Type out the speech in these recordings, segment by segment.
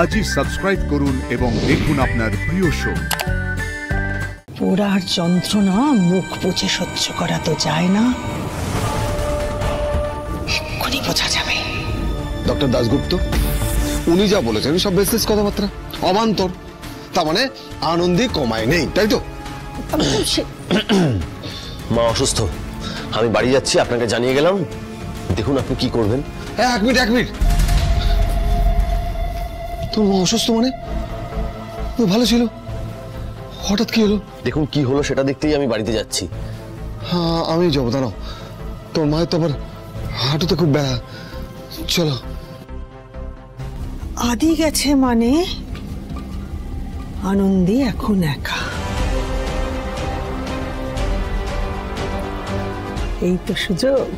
আজই সাবস্ক্রাইব করুন এবং দেখুন আপনার প্রিয় শো। পোড়ার যন্ত্রণা মুখ বুজে সহ্য করা তো যায় না, এক্ষুনি বোঝা যাবে। ডক্টর দাশগুপ্ত উনি যা বলেছেন সব বেসিস কথাবার্তা অবান্তর, তার মানে আনন্দী কমায় নেই, তাই তো? মা অসুস্থ, আমি বাড়ি যাচ্ছি, আপনাকে জানিয়ে গেলাম, দেখুন আপনি কি করবেন। এক মিনিট, তোর মা অসুস্থ মানে? ও ভালো ছিল, হঠাৎ কি হলো? দেখুন কি হলো সেটা দেখতেই আমি বাড়িতে যাচ্ছি। হ্যাঁ আমি যাবো, দাঁড়াও, তোর মায়ের তো আবার হাঁটুতে খুব ব্যথা, চলো। আদি গেছে মানে আনন্দী এখন একা, এই তো সুযোগ।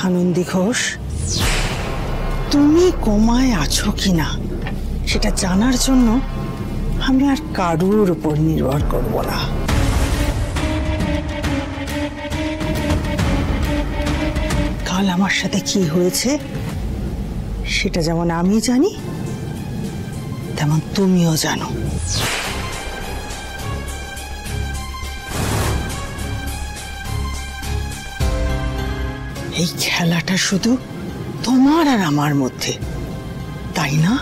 আনন্দী ঘোষ, তুমি কোমায় আছো কিনা সেটা জানার জন্য আমি আর কারুর উপর নির্ভর করব না। কাল আমার সাথে কি হয়েছে সেটা যেমন আমি জানি তেমন তুমিও জানো। এই খেলাটা শুধু তোমার আর আমার মধ্যে, তাই না?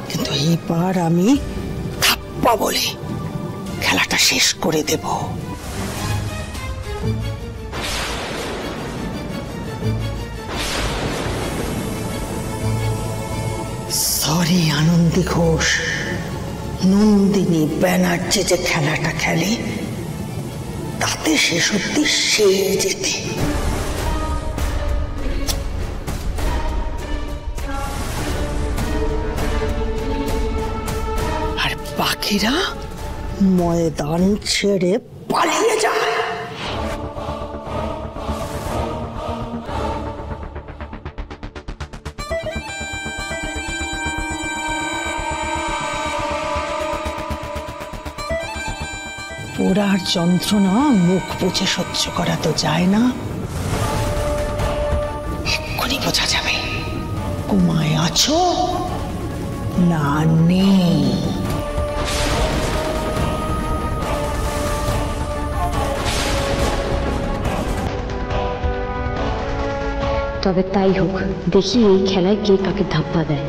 কিন্তু এইবার আমি থাপ্পা বলে খেলাটা শেষ করে দেব। সরি আনন্দী ঘোষ, নন্দিনী ব্যানার্জি যে খেলাটা খেলে তাতে সে সত্যি সে যেতে। আর বাকিরা ময়দান ছেড়ে পালিয়ে যায়। পোড়ার যন্ত্রণা মুখ বুজে সহ্য করা তো যায় না, এক্ষুনি বোঝা যাবে কোমায় আছো না নেই। তবে তাই হোক, দেখি এই খেলায় কে কাকে ধাপ্পা দেয়।